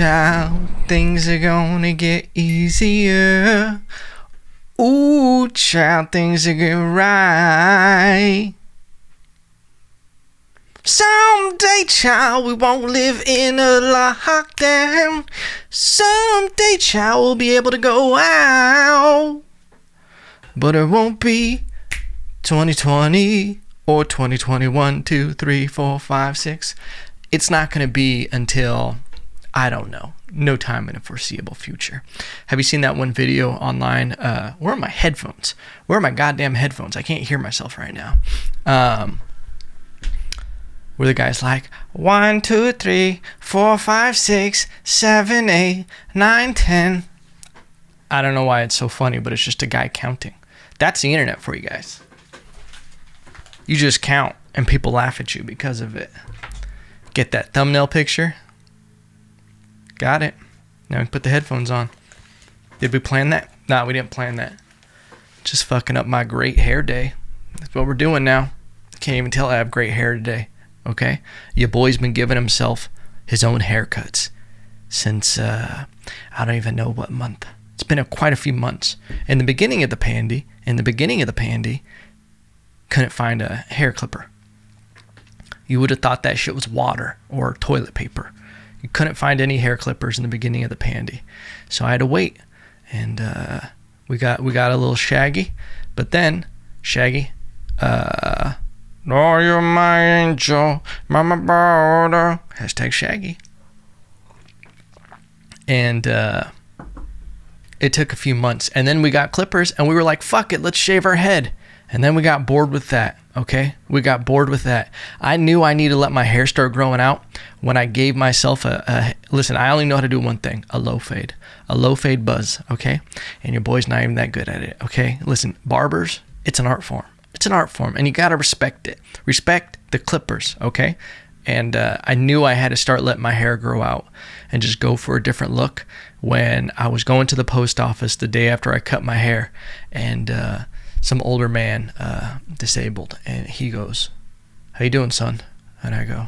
child, things are gonna get easier. Ooh, child, things are get right. Someday, child, we won't live in a lockdown. Someday, child, we'll be able to go out. But it won't be 2020 or 2021, 2, 3, 4, 5, 6. It's not going to be until, I don't know, no time in the foreseeable future. Have you seen that one video online? Where are my headphones? Where are my goddamn headphones? I can't hear myself right now. Where the guy's like, 1, 2, 3, 4, 5, 6, 7, 8, 9, 10. I don't know why it's so funny, but it's just a guy counting. That's the internet for you guys. You just count and people laugh at you because of it. Get that thumbnail picture? Got it. Now we can put the headphones on. Did we plan that? No, we didn't plan that. Just fucking up my great hair day. That's what we're doing now. Can't even tell I have great hair today. Okay? Your boy's been giving himself his own haircuts since, I don't even know what month. It's been quite a few months. In the beginning of the pandy, couldn't find a hair clipper. You would have thought that shit was water or toilet paper. You couldn't find any hair clippers in the beginning of the pandy. So I had to wait. And we got a little Shaggy. But then, Shaggy, oh, you're my angel, mama border. Hashtag Shaggy. And it took a few months. And then we got clippers and we were like, fuck it, let's shave our head. And then we got bored with that, okay? We got bored with that. I knew I needed to let my hair start growing out when I gave myself listen, I only know how to do one thing, a low fade buzz, okay? And your boy's not even that good at it, okay? Listen, barbers, it's an art form. It's an art form, and you got to respect it. Respect the clippers, okay? And I knew I had to start letting my hair grow out and just go for a different look when I was going to the post office the day after I cut my hair, and some older man, disabled, and he goes, how you doing, son? And I go,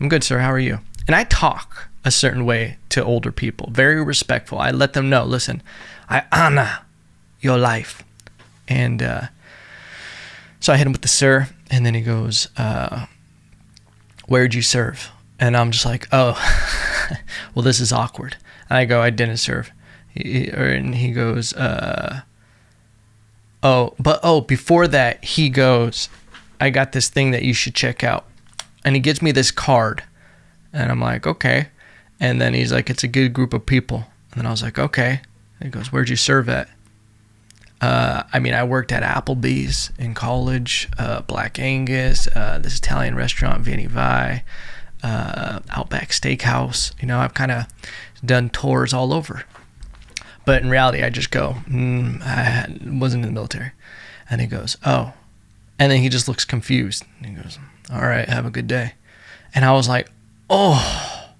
I'm good, sir. How are you? And I talk a certain way to older people, very respectful. I let them know, listen, I honor your life. And so I hit him with the sir, and then he goes, where'd you serve? And I'm just like, oh, well, this is awkward. And I go, I didn't serve. And he goes, before that, he goes, I got this thing that you should check out. And he gives me this card. And I'm like, okay. And then he's like, it's a good group of people. And then I was like, okay. And he goes, where'd you serve at? I worked at Applebee's in college, Black Angus, this Italian restaurant, Vinny Vai, Outback Steakhouse. You know, I've kind of done tours all over. But in reality, I just go, I wasn't in the military. And he goes, oh. And then he just looks confused. And he goes, all right, have a good day. And I was like, oh.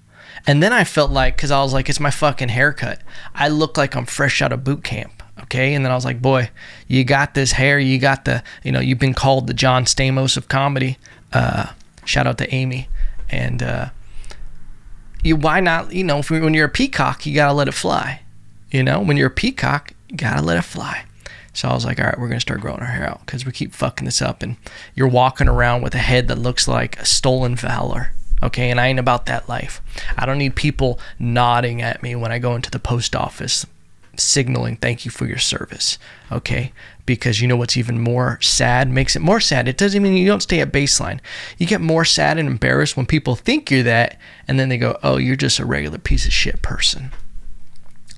And then I felt like, because I was like, it's my fucking haircut. I look like I'm fresh out of boot camp, okay? And then I was like, boy, you got this hair. You got you've been called the John Stamos of comedy. Shout out to Amy. And why not, when you're a peacock, you got to let it fly. When you're a peacock, you gotta let it fly. So I was like, all right, we're gonna start growing our hair out because we keep fucking this up. And you're walking around with a head that looks like a stolen valor, okay? And I ain't about that life. I don't need people nodding at me when I go into the post office, signaling thank you for your service, okay? Because you know what's even more sad, makes it more sad. It doesn't mean you don't stay at baseline. You get more sad and embarrassed when people think you're that, and then they go, oh, you're just a regular piece of shit person.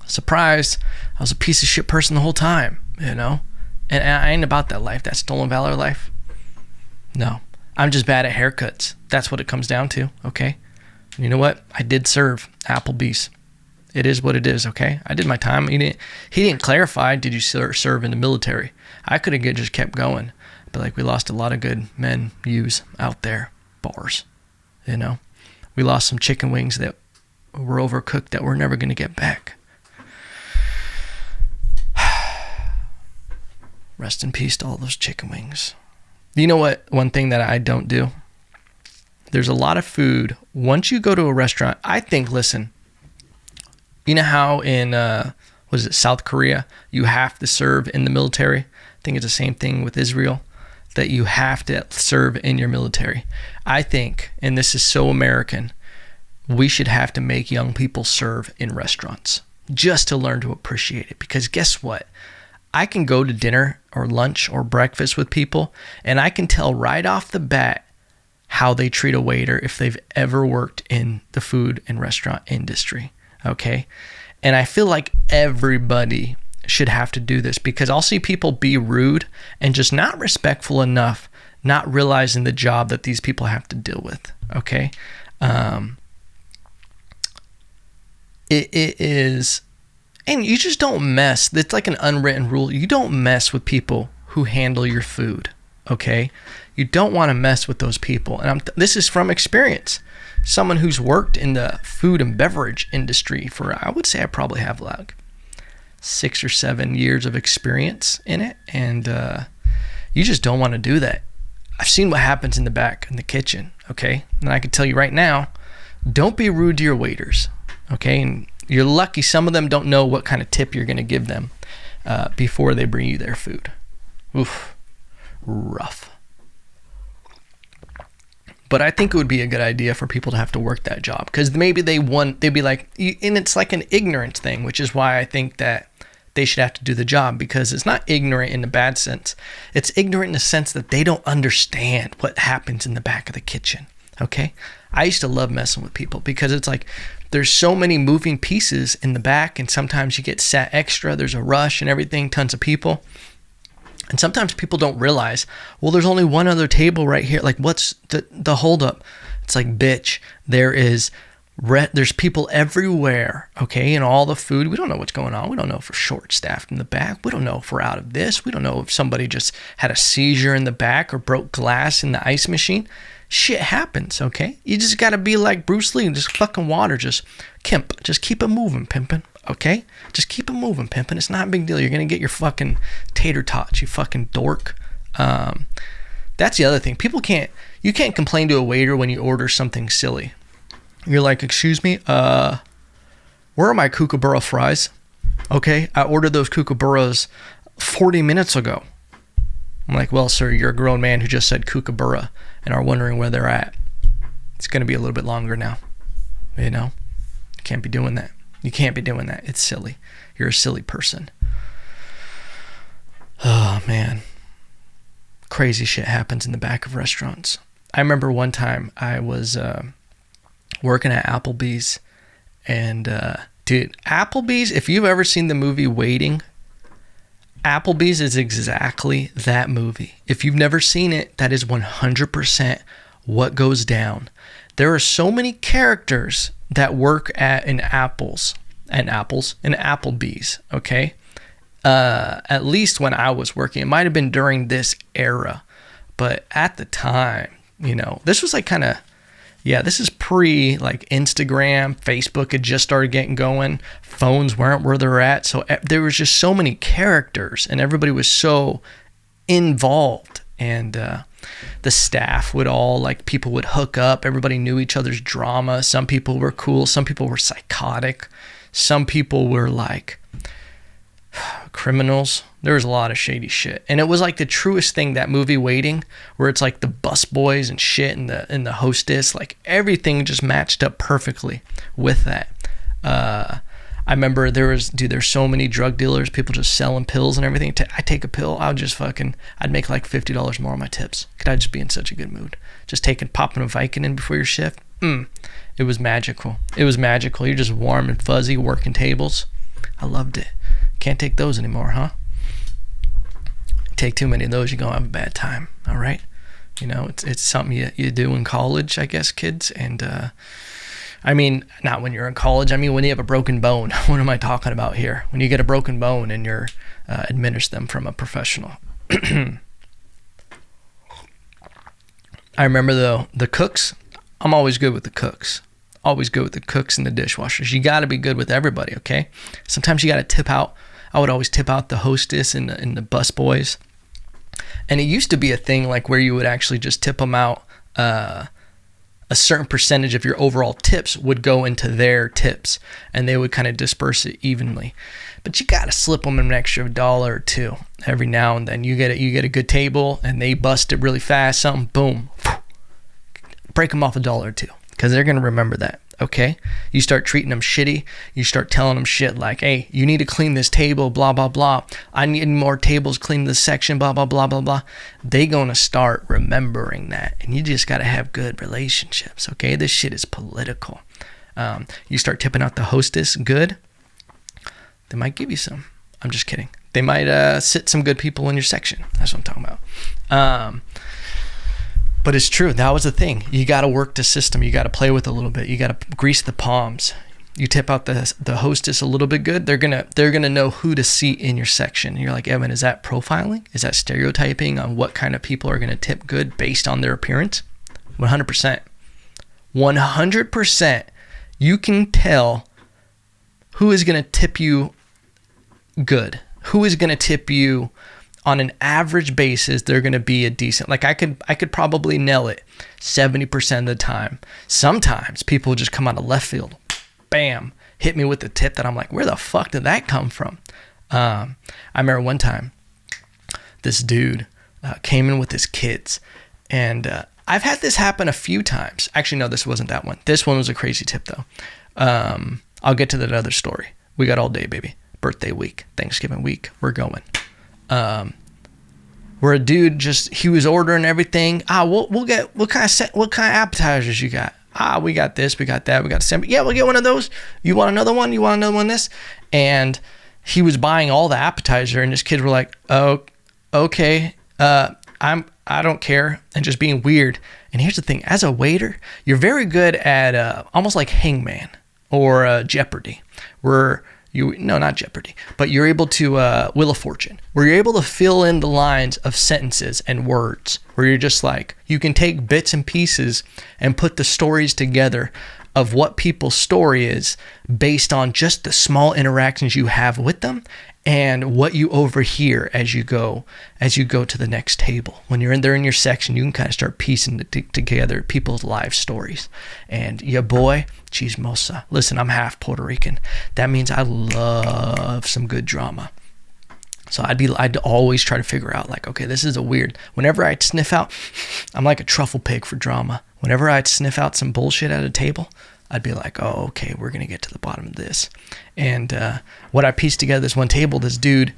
Surprise, I was a piece of shit person the whole time, And I ain't about that life, that stolen valor life. No, I'm just bad at haircuts. That's what it comes down to, okay? And you know what? I did serve Applebee's. It is what it is, okay? I did my time. He didn't clarify, did you serve in the military? I could have just kept going. But we lost a lot of good men, yous out there, bars, We lost some chicken wings that were overcooked that we're never going to get back. Rest in peace to all those chicken wings. You know what? One thing that I don't do? There's a lot of food. Once you go to a restaurant, I think, listen, You know how in, South Korea, you have to serve in the military? I think it's the same thing with Israel, that you have to serve in your military. I think, and this is so American, we should have to make young people serve in restaurants just to learn to appreciate it. Because guess what? I can go to dinner or lunch or breakfast with people, and I can tell right off the bat how they treat a waiter if they've ever worked in the food and restaurant industry, okay? And I feel like everybody should have to do this, because I'll see people be rude and just not respectful enough, not realizing the job that these people have to deal with, okay? It is, and you just don't mess. It's like an unwritten rule. You don't mess with people who handle your food, okay? You don't want to mess with those people. And this is from experience. Someone who's worked in the food and beverage industry for, I would say I probably have like 6 or 7 years of experience in it. And you just don't want to do that. I've seen what happens in the back in the kitchen, okay? And I can tell you right now, don't be rude to your waiters, okay? And you're lucky some of them don't know what kind of tip you're going to give them before they bring you their food. Oof, rough. But I think it would be a good idea for people to have to work that job, because maybe they'd be like, and it's like an ignorance thing, which is why I think that they should have to do the job, because it's not ignorant in the bad sense. It's ignorant in the sense that they don't understand what happens in the back of the kitchen, okay? I used to love messing with people, because it's like there's so many moving pieces in the back, and sometimes you get sat extra, there's a rush and everything, tons of people. And sometimes people don't realize, well, there's only one other table right here. Like, what's the holdup? It's like, bitch, there's people everywhere, okay? And all the food, we don't know what's going on. We don't know if we're short-staffed in the back. We don't know if we're out of this. We don't know if somebody just had a seizure in the back or broke glass in the ice machine. Shit happens, okay? You just got to be like Bruce Lee and just fucking water. Just keep it moving, pimpin'. Okay? Just keep it moving, pimpin'. It's not a big deal. You're going to get your fucking tater tots, you fucking dork. That's the other thing. You can't complain to a waiter when you order something silly. You're like, excuse me, where are my kookaburra fries? Okay, I ordered those kookaburras 40 minutes ago. I'm like, well, sir, you're a grown man who just said kookaburra and are wondering where they're at. It's going to be a little bit longer now. You know? You can't be doing that. You can't be doing that. It's silly. You're a silly person. Oh, man. Crazy shit happens in the back of restaurants. I remember one time I was working at Applebee's. And, dude, Applebee's, if you've ever seen the movie Waiting, Applebee's is exactly that movie. If you've never seen it, that is 100% what goes down. There are so many characters that work in Applebee's, okay? At least when I was working. It might have been during this era, but at the time, this was like this is pre like Instagram, Facebook had just started getting going, phones weren't where they're at, so there was just so many characters and everybody was so involved, and the staff would all, like, people would hook up. Everybody knew each other's drama. Some people were cool. Some people were psychotic. Some people were, like, criminals. There was a lot of shady shit. And it was, like, the truest thing, that movie Waiting, where it's, like, the bus boys and shit and the hostess. Like, everything just matched up perfectly with that. I remember there's so many drug dealers, people just selling pills and everything. I take a pill, I'd make like $50 more on my tips. Could I just be in such a good mood? Just popping a Vicodin before your shift. It was magical. You're just warm and fuzzy, working tables. I loved it. Can't take those anymore, huh? Take too many of those, you're going to have a bad time, all right? It's something you do in college, I guess, kids, and I mean, not when you're in college. I mean, when you have a broken bone. What am I talking about here? When you get a broken bone and you're administer them from a professional. I remember, though, the cooks. I'm always good with the cooks. Always good with the cooks and the dishwashers. You got to be good with everybody, okay? Sometimes you got to tip out. I would always tip out the hostess and the bus boys. And it used to be a thing, like, where you would actually just tip them out a certain percentage of your overall tips would go into their tips, and they would kind of disperse it evenly. But you got to slip them an extra $1 or $2 every now and then. You get a good table, and they bust it really fast, something, boom, break them off $1 or $2, because they're going to remember that. Okay, you start treating them shitty. You start telling them shit like, hey, you need to clean this table, blah, blah, blah. I need more tables, clean this section, blah, blah, blah, blah, blah. They going to start remembering that. And you just got to have good relationships, okay? This shit is political. You start tipping out the hostess good, they might give you some. I'm just kidding. They might sit some good people in your section. That's what I'm talking about. But it's true. That was the thing. You got to work the system. You got to play with it a little bit. You got to grease the palms. You tip out the hostess a little bit good. They're gonna know who to seat in your section. You're like, Evan, is that profiling? Is that stereotyping on what kind of people are gonna tip good based on their appearance? 100%. 100%. You can tell who is gonna tip you good. Who is gonna tip you on an average basis. They're going to be a decent, like I could probably nail it 70% of the time. Sometimes people just come out of left field, bam, hit me with the tip that I'm like, where the fuck did that come from? I remember one time this dude came in with his kids, and I've had this happen a few times. Actually, no, this wasn't that one. This one was a crazy tip though. I'll get to that other story. We got all day, baby. Birthday week, Thanksgiving week, we're going. Where a dude he was ordering everything. We'll get what kind of appetizers you got? We got this, we got that, we got the yeah, we'll get one of those. You want another one? You want another one? This, and he was buying all the appetizer, and his kids were like, "Oh, okay, I don't care," and just being weird. And here's the thing: as a waiter, you're very good at almost like Hangman or Jeopardy, where not Jeopardy, but you're able to Wheel of Fortune, where you're able to fill in the lines of sentences and words, where you're just like, you can take bits and pieces and put the stories together of what people's story is based on just the small interactions you have with them and what you overhear as you go to the next table. When you're in there in your section, you can kind of start piecing together people's life stories. And your boy, Chismosa. Listen, I'm half Puerto Rican. That means I love some good drama. So I'd always try to figure out like, okay, this is whenever I'd sniff out, I'm like a truffle pig for drama. Whenever I'd sniff out some bullshit at a table, I'd be like, oh, okay, we're going to get to the bottom of this. And what I pieced together this one table, this dude,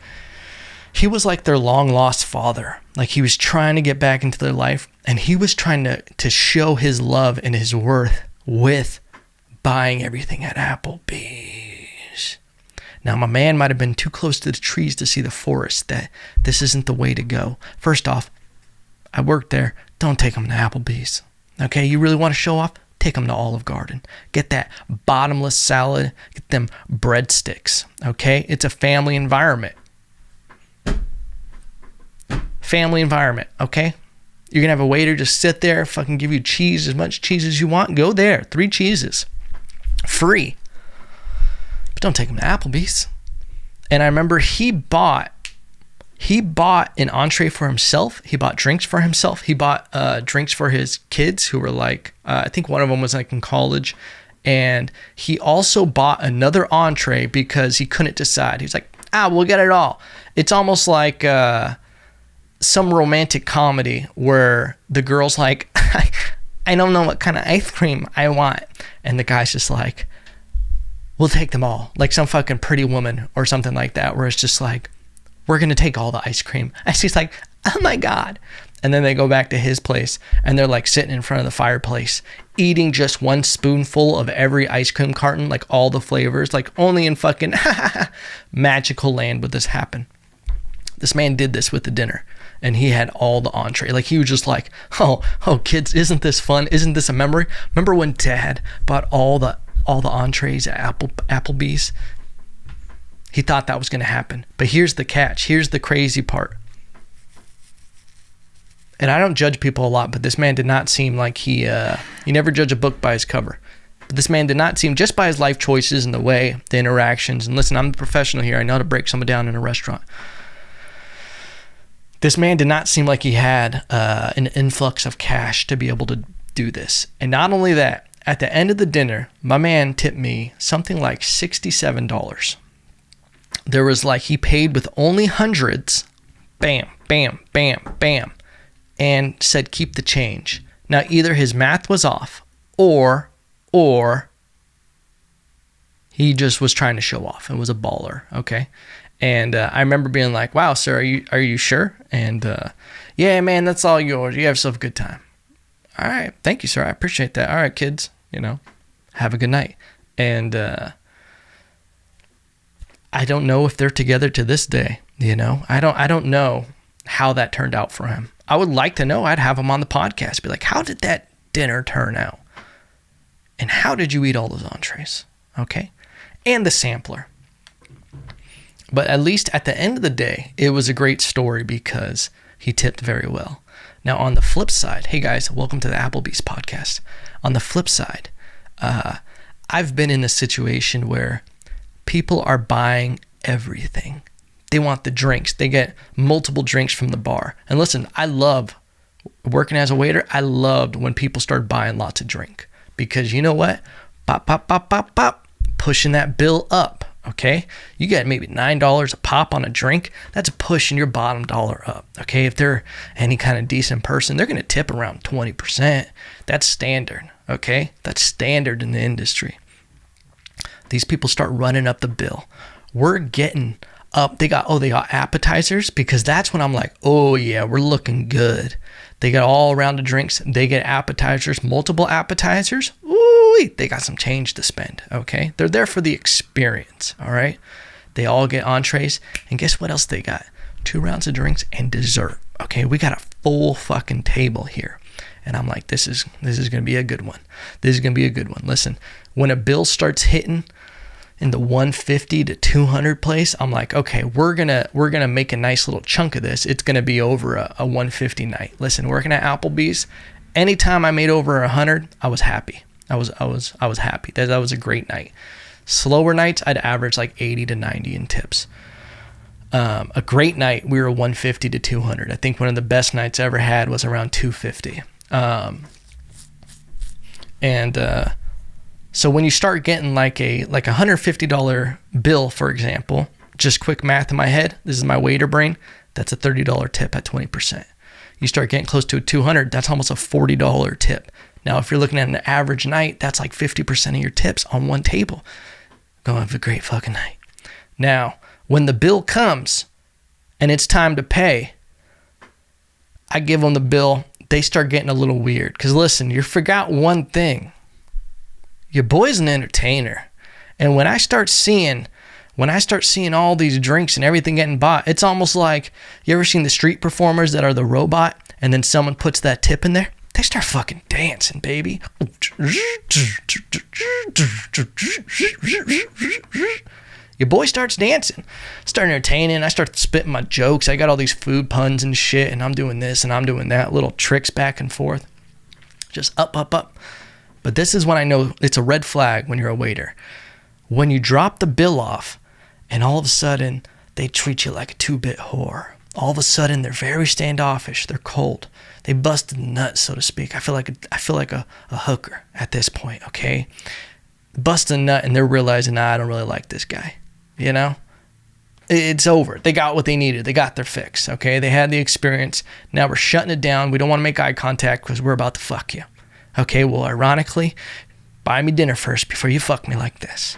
he was like their long lost father. Like he was trying to get back into their life, and he was trying to show his love and his worth with buying everything at Applebee's. Now, my man might have been too close to the trees to see the forest. That this isn't the way to go. First off, I worked there. Don't take him to Applebee's. Okay, you really want to show off? Take them to Olive Garden. Get that bottomless salad. Get them breadsticks. Okay? It's a family environment. Family environment. Okay? You're going to have a waiter just sit there, fucking give you cheese, as much cheese as you want. Go there. 3 cheeses. Free. But don't take them to Applebee's. And I remember he bought an entree for himself. He bought drinks for himself. He bought drinks for his kids who were like, I think one of them was like in college. And he also bought another entree because he couldn't decide. He was like, we'll get it all. It's almost like some romantic comedy where the girl's like, I don't know what kind of ice cream I want. And the guy's just like, we'll take them all. Like some fucking Pretty Woman or something like that, where it's just like, we're going to take all the ice cream. And she's like, oh my God. And then they go back to his place, and they're like sitting in front of the fireplace, eating just one spoonful of every ice cream carton, like all the flavors. Like only in fucking magical land would this happen. This man did this with the dinner, and he had all the entree. Like he was just like, oh kids, isn't this fun? Isn't this a memory? Remember when Dad bought all the entrees at Applebee's? He thought that was going to happen. But here's the catch. Here's the crazy part. And I don't judge people a lot, but this man did not seem like you never judge a book by its cover. But this man did not seem, just by his life choices and the way, the interactions. And listen, I'm a professional here. I know how to break someone down in a restaurant. This man did not seem like he had an influx of cash to be able to do this. And not only that, at the end of the dinner, my man tipped me something like $67. There was like, he paid with only hundreds, bam, bam, bam, bam, and said, keep the change. Now, either his math was off or he just was trying to show off. It was a baller, okay? And I remember being like, wow, sir, are you sure? And yeah, man, that's all yours. You have yourself a good time. All right, thank you, sir. I appreciate that. All right, kids, have a good night. And I don't know if they're together to this day, I don't know how that turned out for him. I would like to know. I'd have him on the podcast, be like, how did that dinner turn out? And how did you eat all those entrees? Okay. And the sampler. But at least at the end of the day, it was a great story because he tipped very well. Now, on the flip side, hey guys, welcome to the Applebee's podcast. On the flip side, I've been in a situation where people are buying everything. They want the drinks. They get multiple drinks from the bar. And listen, I love working as a waiter. I loved when people started buying lots of drink because you know what? Pop, pop, pop, pop, pop, pushing that bill up. Okay, you get maybe $9 a pop on a drink. That's pushing your bottom dollar up. Okay, if they're any kind of decent person, they're going to tip around 20%. That's standard. Okay, that's standard in the industry. These people start running up the bill. We're getting up. They got appetizers, because that's when I'm like, oh yeah, we're looking good. They got all around the drinks. They get appetizers, multiple appetizers. Ooh, they got some change to spend. Okay, they're there for the experience. All right, they all get entrees, and guess what else they got? 2 rounds of drinks and dessert. Okay, we got a full fucking table here. And I'm like, this is gonna be a good one. This is gonna be a good one. Listen, when a bill starts hitting in the 150 to 200 place, I'm like, okay, we're gonna make a nice little chunk of this. It's gonna be over a 150 night. Listen, working at Applebee's, anytime I made over 100, I was happy. I was happy. That was a great night. Slower nights, I'd average like 80 to 90 in tips. A great night, we were 150 to 200. I think one of the best nights I ever had was around 250. So when you start getting like a $150 bill, for example, just quick math in my head, this is my waiter brain, that's a $30 tip at 20%. You start getting close to a 200, that's almost a $40 tip. Now, if you're looking at an average night, that's like 50% of your tips on one table. Go have a great fucking night. Now, when the bill comes and it's time to pay, I give them the bill. They start getting a little weird. Because listen, you forgot one thing. Your boy's an entertainer. And when I start seeing all these drinks and everything getting bought, it's almost like, you ever seen the street performers that are the robot and then someone puts that tip in there? They start fucking dancing, baby. Your boy starts dancing, start entertaining. I start spitting my jokes. I got all these food puns and shit, and I'm doing this and I'm doing that, little tricks back and forth. Just up, up, up. But this is when I know it's a red flag when you're a waiter. When you drop the bill off, and all of a sudden, they treat you like a 2-bit whore. All of a sudden, they're very standoffish. They're cold. They busted the nuts, so to speak. I feel like a hooker at this point, okay? Bust a nut, and they're realizing, I don't really like this guy. You know? It's over. They got what they needed. They got their fix, okay? They had the experience. Now we're shutting it down. We don't want to make eye contact because we're about to fuck you. Okay, well, ironically, buy me dinner first before you fuck me like this.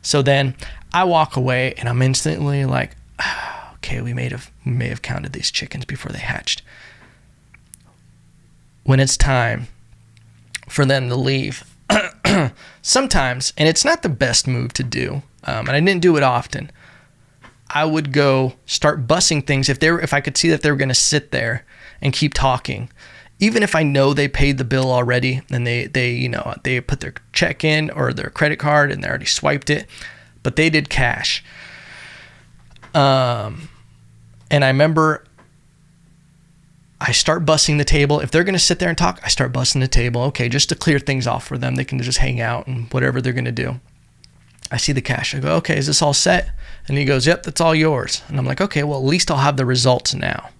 So then I walk away, and I'm instantly like, okay, we may have counted these chickens before they hatched. When it's time for them to leave, sometimes, and it's not the best move to do, and I didn't do it often, I would go start bussing things if I could see that they were going to sit there and keep talking. Even if I know they paid the bill already and they put their check in or their credit card and they already swiped it, but they did cash. And I remember I start bussing the table. If they're going to sit there and talk, I start bussing the table. Okay, just to clear things off for them. They can just hang out and whatever they're going to do. I see the cash. I go, okay, is this all set? And he goes, yep, that's all yours. And I'm like, okay, well, at least I'll have the results now,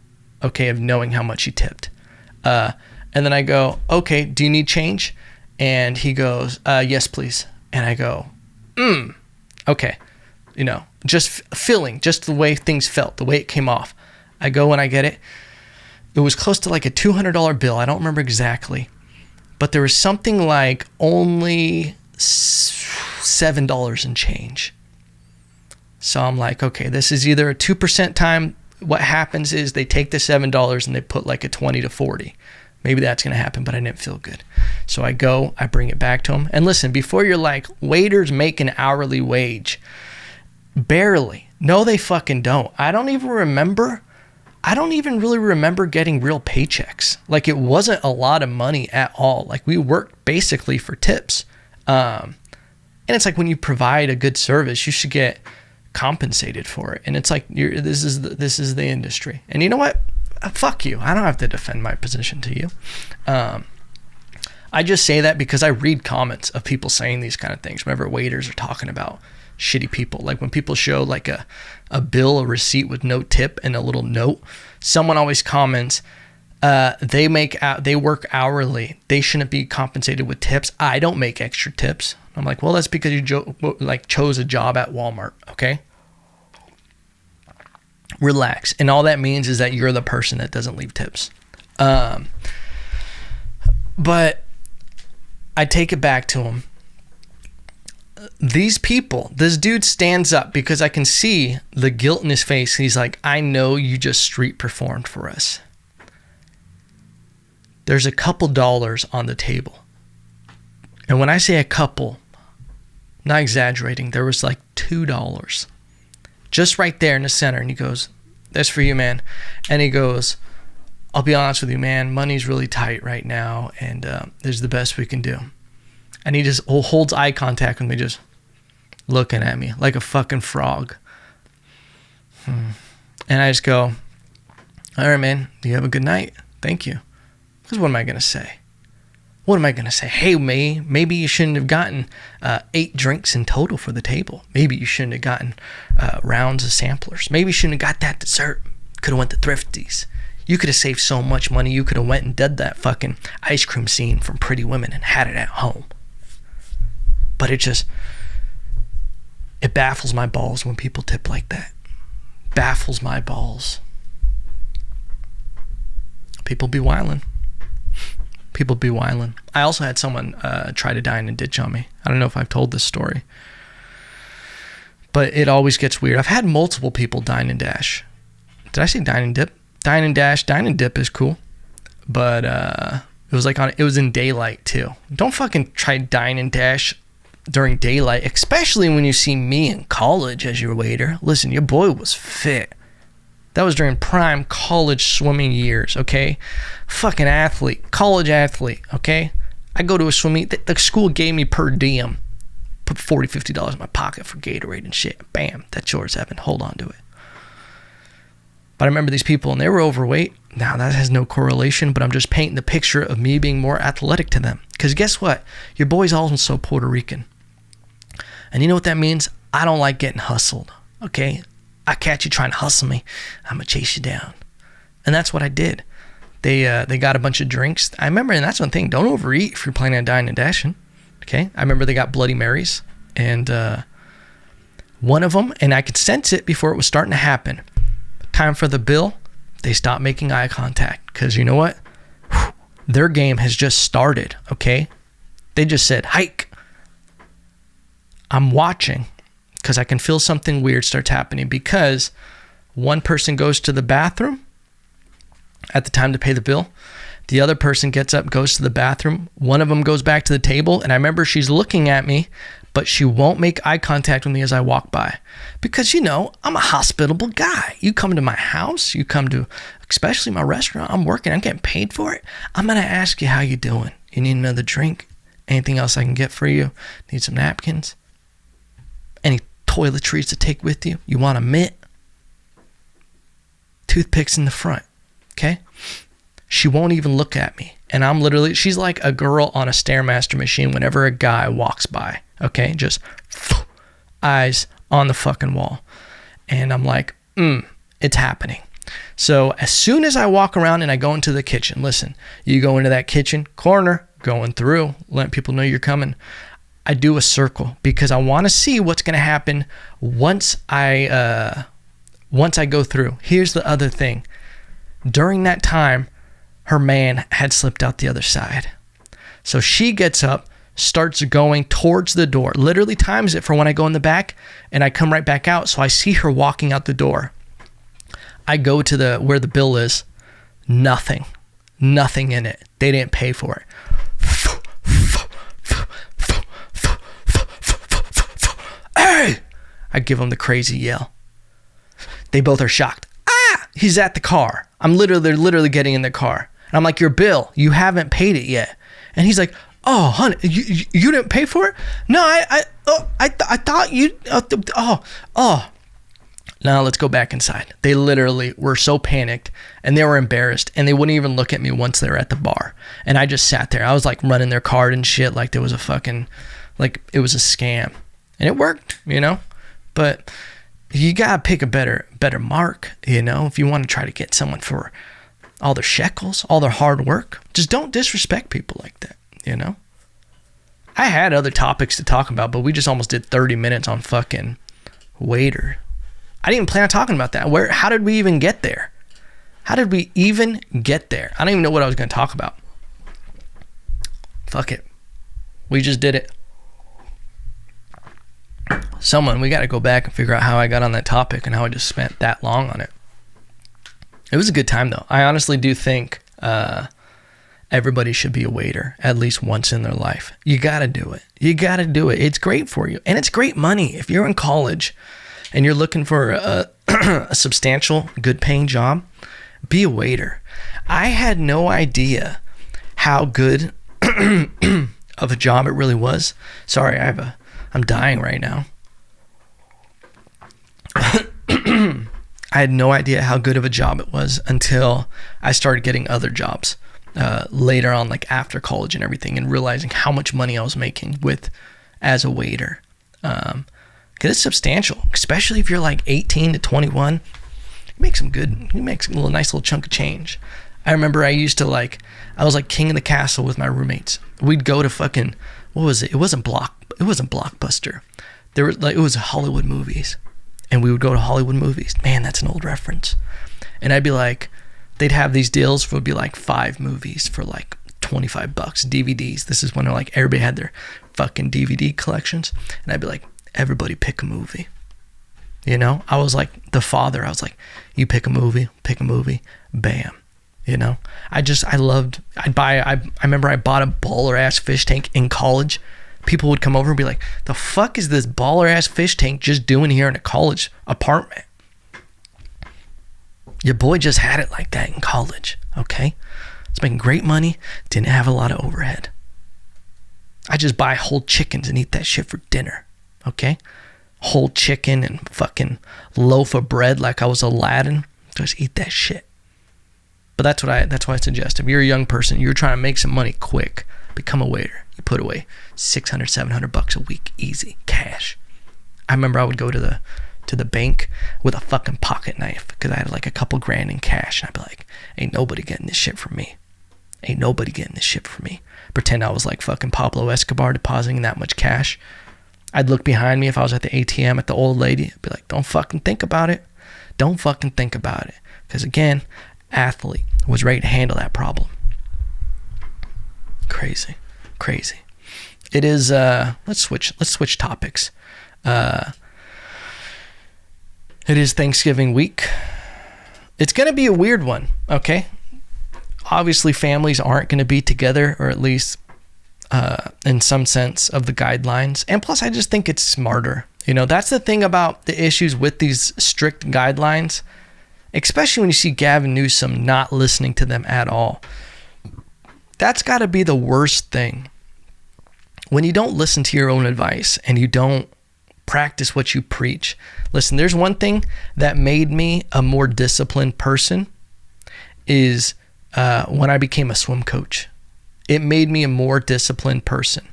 okay, of knowing how much he tipped. And then I go, okay, do you need change? And he goes, yes, please. And I go, okay. You know, just feeling, just the way things felt, the way it came off. I go and I get it. It was close to like a $200 bill. I don't remember exactly. But there was something like only $7 and change. So I'm like, okay, this is either a 2% time. What happens is they take the $7 and they put like a 20 to 40. Maybe that's going to happen, but I didn't feel good. So I go, I bring it back to him. And listen, before you're like, waiters make an hourly wage. Barely. No, they fucking don't. I don't even really remember getting real paychecks. Like, it wasn't a lot of money at all. Like, we worked basically for tips. And it's like, when you provide a good service, you should get compensated for it. And it's like, this is the industry. And you know what? Fuck you. I don't have to defend my position to you. I just say that because I read comments of people saying these kind of things whenever waiters are talking about shitty people. Like when people show like a bill, a receipt with no tip and a little note, someone always comments, they work hourly. They shouldn't be compensated with tips. I don't make extra tips. I'm like, well, that's because you chose a job at Walmart. Okay. Relax. And all that means is that you're the person that doesn't leave tips. But I take it back to him. These people, this dude stands up because I can see the guilt in his face. He's like, I know you just street performed for us. There's a couple dollars on the table. And when I say a couple, not exaggerating, there was like $2 just right there in the center. And he goes, that's for you, man. And he goes, I'll be honest with you, man, money's really tight right now. And this is the best we can do. And he just holds eye contact with me, just looking at me like a fucking frog. And I just go, all right, man, you have a good night. Thank you. Because what am I going to say? What am I going to say? Hey, maybe you shouldn't have gotten 8 drinks in total for the table. Maybe you shouldn't have gotten rounds of samplers. Maybe you shouldn't have got that dessert. Could have went to Thrifties. You could have saved so much money. You could have went and did that fucking ice cream scene from Pretty Women and had it at home. But it baffles my balls when people tip like that. Baffles my balls. People be wildin'. I also had someone try to dine and ditch on me. I don't know if I've told this story. But it always gets weird. I've had multiple people dine and dash. Did I say dine and dip? Dine and dash. Dine and dip is cool. But it was in daylight too. Don't fucking try dine and dash during daylight, especially when you see me in college as your waiter. Listen, your boy was fit. That was during prime college swimming years, okay? Fucking athlete, college athlete, okay? I go to a swimming, the school gave me per diem. Put $40, $50 in my pocket for Gatorade and shit. Bam, that's yours, Evan. Hold on to it. But I remember these people, and they were overweight. Now, that has no correlation, but I'm just painting the picture of me being more athletic to them. Because guess what? Your boy's also Puerto Rican. And you know what that means? I don't like getting hustled, okay? I catch you trying to hustle me, I'm going to chase you down. And that's what I did. They got a bunch of drinks. I remember, and that's one thing, don't overeat if you're planning on dining and dashing, okay? I remember they got Bloody Marys, and one of them, and I could sense it before it was starting to happen. Time for the bill, they stopped making eye contact, because you know what? Their game has just started, okay? They just said, hike. I'm watching because I can feel something weird starts happening, because one person goes to the bathroom at the time to pay the bill. The other person gets up, goes to the bathroom. One of them goes back to the table, and I remember she's looking at me, but she won't make eye contact with me as I walk by, because, you know, I'm a hospitable guy. You come to my house, you come to, especially my restaurant, I'm working, I'm getting paid for it. I'm going to ask you how you doing. You need another drink? Anything else I can get for you? Need some napkins? Any toiletries to take with you? You want a mitt? Toothpicks in the front, okay? She won't even look at me. And I'm literally, she's like a girl on a Stairmaster machine whenever a guy walks by, okay? Just eyes on the fucking wall. And I'm like, it's happening. So as soon as I walk around and I go into the kitchen, listen, you go into that kitchen corner, going through, letting people know you're coming. I do a circle because I want to see what's going to happen once I go through. Here's the other thing. During that time, her man had slipped out the other side. So she gets up, starts going towards the door, literally times it for when I go in the back and I come right back out. So I see her walking out the door. I go to where the bill is. Nothing in it. They didn't pay for it. Hey! I give them the crazy yell. They both are shocked. Ah! He's at the car. They're literally getting in the car. And I'm like, your bill, you haven't paid it yet. And he's like, oh, honey, you didn't pay for it? No, I thought you, Now let's go back inside. They literally were so panicked and they were embarrassed and they wouldn't even look at me once they were at the bar. And I just sat there. I was like running their card and shit like there was it was a scam. And it worked, but you got to pick a better mark, if you want to try to get someone for all their shekels, all their hard work. Just don't disrespect people like that, I had other topics to talk about, but we just almost did 30 minutes on fucking waiter. I didn't even plan on talking about that. How did we even get there? I don't even know what I was going to talk about. Fuck it. We just did it. We got to go back and figure out how I got on that topic and how I just spent that long on it. It was a good time though. I honestly do think everybody should be a waiter at least once in their life. You got to do it. It's great for you. And it's great money. If you're in college and you're looking for a substantial, good paying job, be a waiter. I had no idea how good of a job it really was. Sorry, I'm dying right now. I had no idea how good of a job it was until I started getting other jobs later on, like after college and everything, and realizing how much money I was making as a waiter. Because it's substantial, especially if you're like 18 to 21. You make a nice little chunk of change. I remember I was like king of the castle with my roommates. We'd go to fucking, what was it? It wasn't Blockbuster. It was Hollywood movies. And we would go to Hollywood movies. Man, that's an old reference. And I'd be like, they'd have these deals for, it'd be like 5 movies for like $25 DVDs. This is when everybody had their fucking DVD collections. And I'd be like, everybody pick a movie. I was like the father. I was like, you pick a movie, bam. I remember I bought a baller ass fish tank in college. People would come over and be like, the fuck is this baller ass fish tank just doing here in a college apartment? Your boy just had it like that in college, okay? It's making great money, didn't have a lot of overhead. I just buy whole chickens and eat that shit for dinner, okay? Whole chicken and fucking loaf of bread like I was Aladdin. Just eat that shit. But that's why I suggest. If you're a young person, you're trying to make some money quick, become a waiter. You put away $600, $700 a week, easy, cash. I remember I would go to the bank with a fucking pocket knife because I had like a couple grand in cash. And I'd be like, ain't nobody getting this shit from me. Pretend I was like fucking Pablo Escobar depositing that much cash. I'd look behind me if I was at the ATM at the old lady. I'd be like, don't fucking think about it. Because again, athlete was ready to handle that problem. Crazy. It is, let's switch topics. It is Thanksgiving week. It's going to be a weird one, okay? Obviously, families aren't going to be together, or at least in some sense of the guidelines. And plus, I just think it's smarter. That's the thing about the issues with these strict guidelines, especially when you see Gavin Newsom not listening to them at all. That's got to be the worst thing. When you don't listen to your own advice and you don't practice what you preach. Listen, there's one thing that made me a more disciplined person is when I became a swim coach. It made me a more disciplined person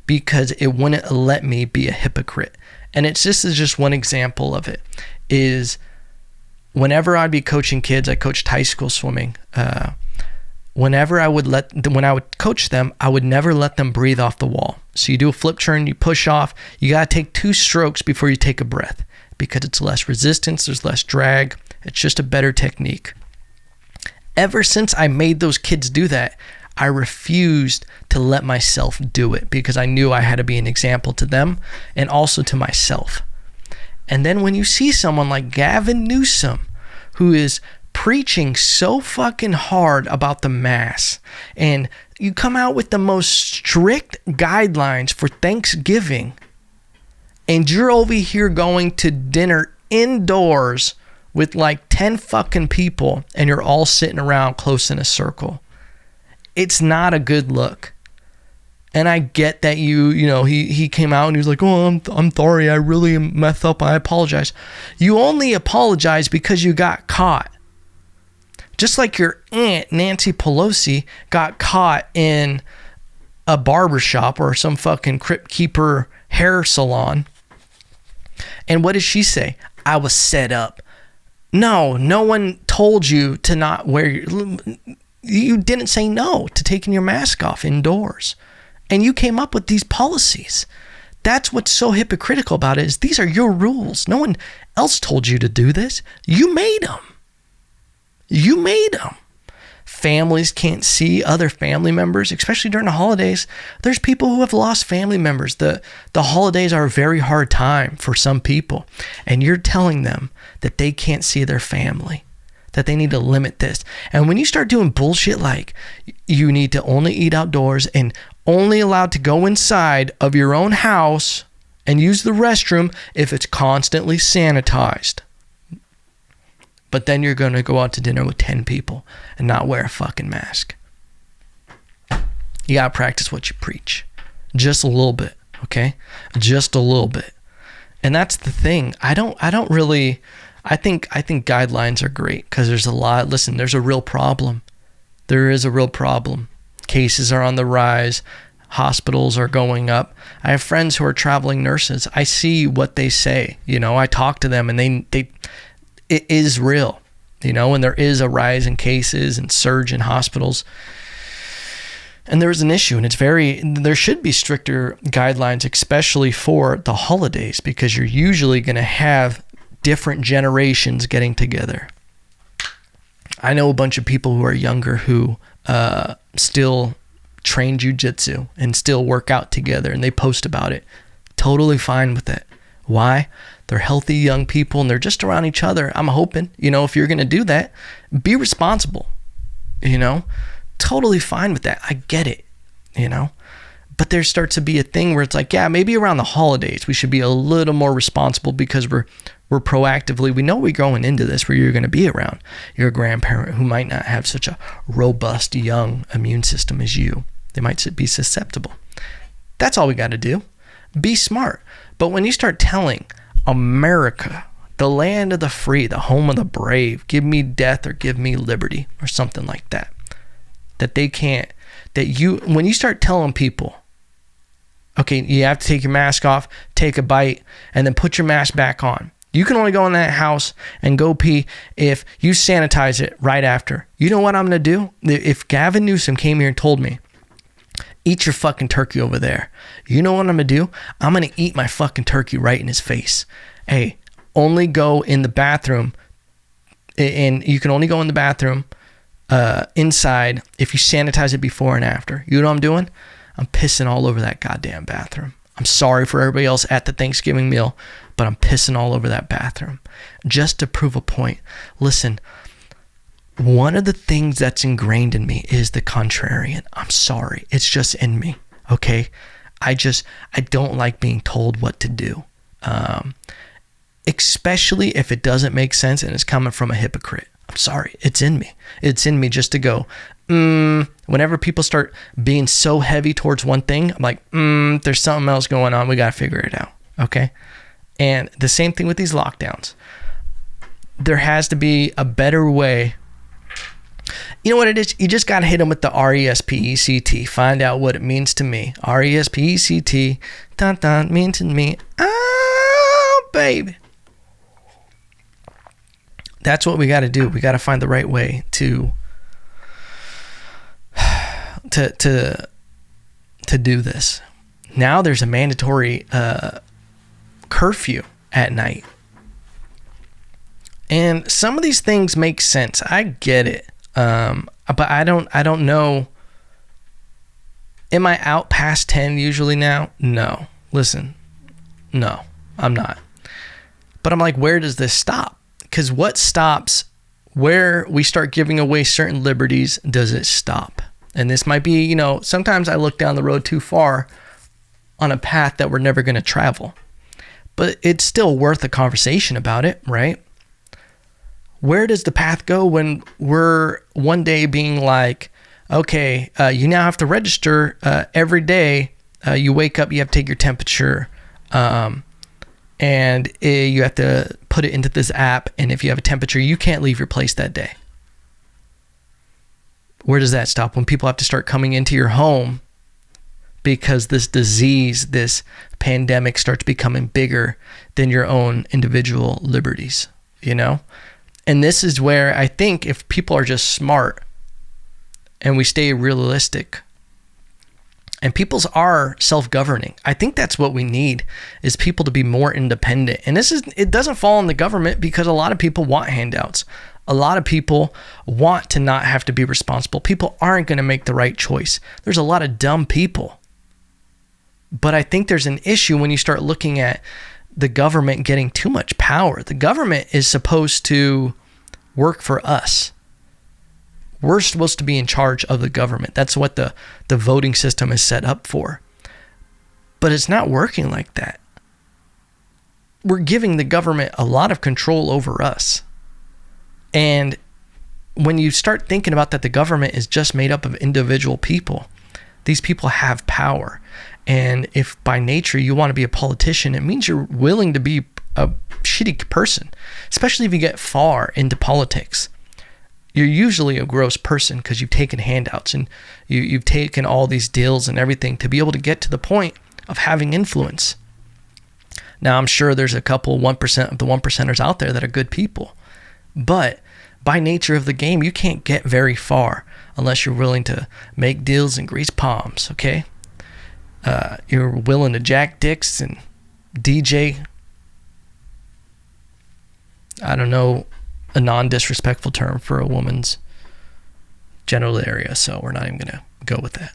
because it wouldn't let me be a hypocrite. And it's just one example of it is whenever I'd be coaching kids, I coached high school swimming. When I would coach them, I would never let them breathe off the wall. So you do a flip turn, you push off, you got to take 2 strokes before you take a breath because it's less resistance, there's less drag. It's just a better technique. Ever since I made those kids do that, I refused to let myself do it because I knew I had to be an example to them and also to myself. And then when you see someone like Gavin Newsom, who is preaching so fucking hard about the mass, and you come out with the most strict guidelines for Thanksgiving, and you're over here going to dinner indoors with like 10 fucking people, and you're all sitting around close in a circle. It's not a good look. And I get that he came out and he was like, oh, I'm sorry, I really messed up, I apologize. You only apologize because you got caught. Just like your aunt, Nancy Pelosi, got caught in a barbershop or some fucking Crypt Keeper hair salon. And what did she say? I was set up. No one told you to not wear you didn't say no to taking your mask off indoors. And you came up with these policies. That's what's so hypocritical about it, is these are your rules. No one else told you to do this. You made them. Families can't see other family members, especially during the holidays. There's people who have lost family members. The holidays are a very hard time for some people. And you're telling them that they can't see their family, that they need to limit this. And when you start doing bullshit like you need to only eat outdoors and only allowed to go inside of your own house and use the restroom if it's constantly sanitized. But then you're going to go out to dinner with 10 people and not wear a fucking mask. You got to practice what you preach. Just a little bit, okay? Just a little bit. And that's the thing. I think guidelines are great because there's there's a real problem. There is a real problem. Cases are on the rise. Hospitals are going up. I have friends who are traveling nurses. I see what they say. I talk to them and it is real, and there is a rise in cases and surge in hospitals. And there is an issue, and there should be stricter guidelines, especially for the holidays, because you're usually going to have different generations getting together. I know a bunch of people who are younger who still train jiu-jitsu and still work out together, and they post about it. Totally fine with it. Why? They're healthy young people and they're just around each other. I'm hoping, if you're going to do that, be responsible, totally fine with that. I get it, but there starts to be a thing where it's like, yeah, maybe around the holidays, we should be a little more responsible because we're proactively, we know we're going into this where you're going to be around your grandparent who might not have such a robust young immune system as you. They might be susceptible. That's all we got to do. Be smart. But when you start telling America, the land of the free, the home of the brave, give me death or give me liberty or something like that, when you start telling people, okay, you have to take your mask off, take a bite, and then put your mask back on. You can only go in that house and go pee if you sanitize it right after. You know what I'm going to do? If Gavin Newsom came here and told me, eat your fucking turkey over there. You know what I'm going to do? I'm going to eat my fucking turkey right in his face. Hey, only go in the bathroom, and you can only go in the bathroom inside if you sanitize it before and after. You know what I'm doing? I'm pissing all over that goddamn bathroom. I'm sorry for everybody else at the Thanksgiving meal, but I'm pissing all over that bathroom just to prove a point. Listen, one of the things that's ingrained in me is the contrarian. I'm sorry. It's just in me. Okay. I don't like being told what to do. Especially if it doesn't make sense and it's coming from a hypocrite. I'm sorry. It's in me. It's in me just to go, whenever people start being so heavy towards one thing, I'm like, there's something else going on. We got to figure it out. Okay. And the same thing with these lockdowns. There has to be a better way. You know what it is? You just got to hit them with the R-E-S-P-E-C-T. Find out what it means to me. R-E-S-P-E-C-T. Dun dun means to me. Oh, baby. that's what we got to do. We got to find the right way to do this. Now there's a mandatory curfew at night. And some of these things make sense. I get it. But I don't know. Am I out past 10 usually now? No. Listen. No, I'm not. But I'm like, where does this stop? Because what stops where we start giving away certain liberties? Does it stop? And this might be, sometimes I look down the road too far on a path that we're never going to travel. But it's still worth a conversation about it, right? Where does the path go when we're one day being like, okay, you now have to register every day. You wake up, you have to take your temperature, and you have to put it into this app. And if you have a temperature, you can't leave your place that day. Where does that stop? When people have to start coming into your home because this disease, this pandemic starts becoming bigger than your own individual liberties, And this is where I think if people are just smart and we stay realistic and people's are self-governing, I think that's what we need, is people to be more independent. And it doesn't fall on the government, because a lot of people want handouts. A lot of people want to not have to be responsible. People aren't going to make the right choice. There's a lot of dumb people. But I think there's an issue when you start looking at the government getting too much power. The government is supposed to work for us. We're supposed to be in charge of the government. That's what the voting system is set up for. But it's not working like that. We're giving the government a lot of control over us. And when you start thinking about that, the government is just made up of individual people. These people have power. And if by nature you want to be a politician, it means you're willing to be a shitty person, especially if you get far into politics. You're usually a gross person because you've taken handouts and you've taken all these deals and everything to be able to get to the point of having influence. Now, I'm sure there's a couple 1% of the 1%ers out there that are good people. But by nature of the game, you can't get very far unless you're willing to make deals and grease palms, okay? You're willing to jack dicks and DJ, I don't know, a non-disrespectful term for a woman's genital area, so we're not even going to go with that.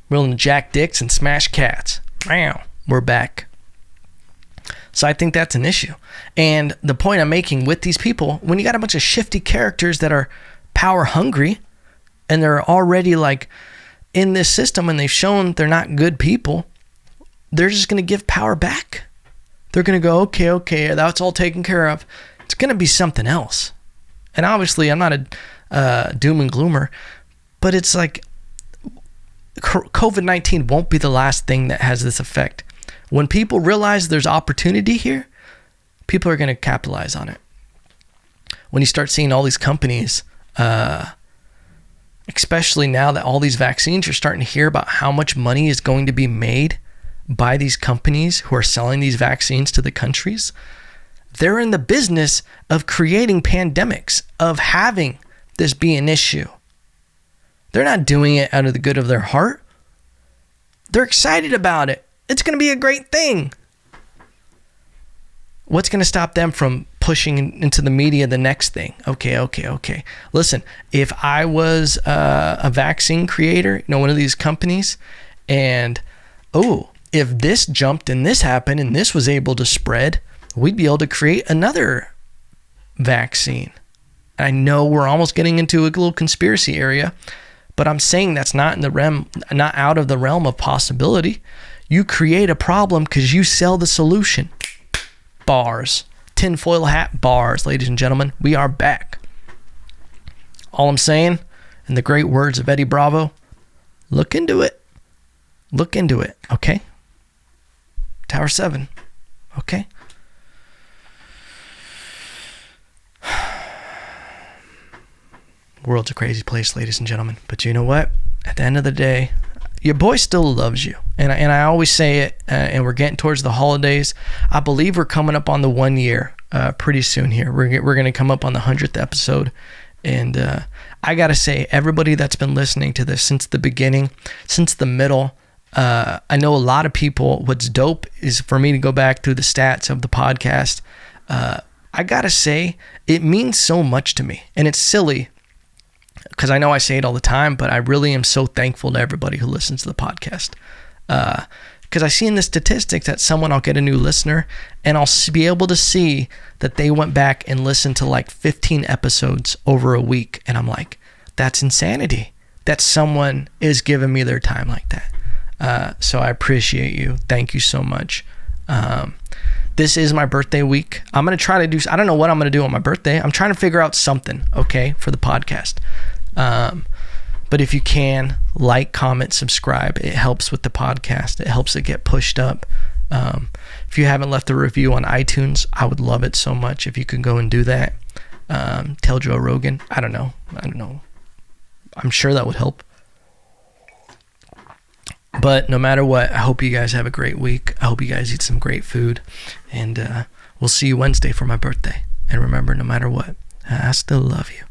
Willing to jack dicks and smash cats. Wow, we're back. So I think that's an issue. And the point I'm making with these people, when you got a bunch of shifty characters that are power hungry and they're already like in this system and they've shown they're not good people, they're just going to give power back. They're going to go, okay, that's all taken care of. It's going to be something else. And obviously, I'm not a doom and gloomer, but it's like COVID-19 won't be the last thing that has this effect. When people realize there's opportunity here, people are going to capitalize on it. When you start seeing all these companies, especially now that all these vaccines, you're starting to hear about how much money is going to be made by these companies who are selling these vaccines to the countries. They're in the business of creating pandemics, of having this be an issue. They're not doing it out of the good of their heart. They're excited about it. It's going to be a great thing. What's going to stop them from pushing into the media the next thing? Okay. Listen, if I was a vaccine creator, one of these companies, and if this jumped and this happened and this was able to spread, we'd be able to create another vaccine. I know we're almost getting into a little conspiracy area, but I'm saying that's not out of the realm of possibility. You create a problem because you sell the solution. Bars. Tinfoil hat bars, ladies and gentlemen. We are back. All I'm saying, in the great words of Eddie Bravo, look into it. Look into it, okay? Tower 7, okay? World's a crazy place, ladies and gentlemen. But you know what? At the end of the day, your boy still loves you. And I always say it, and we're getting towards the holidays. I believe we're coming up on the 1 year pretty soon here. We're going to come up on the 100th episode. And I got to say, everybody that's been listening to this since the beginning, since the middle, I know a lot of people, what's dope is for me to go back through the stats of the podcast. I got to say, it means so much to me. And it's silly because I know I say it all the time, but I really am so thankful to everybody who listens to the podcast. Because I see in the statistics that I'll get a new listener and I'll be able to see that they went back and listened to like 15 episodes over a week. And I'm like, that's insanity that someone is giving me their time like that. So I appreciate you. Thank you so much. This is my birthday week. I'm going to try to I don't know what I'm going to do on my birthday. I'm trying to figure out something, okay, for the podcast. But if you can, like, comment, subscribe. It helps with the podcast. It helps it get pushed up. If you haven't left a review on iTunes, I would love it so much if you could go and do that. Tell Joe Rogan. I don't know. I'm sure that would help. But no matter what, I hope you guys have a great week. I hope you guys eat some great food. And we'll see you Wednesday for my birthday. And remember, no matter what, I still love you.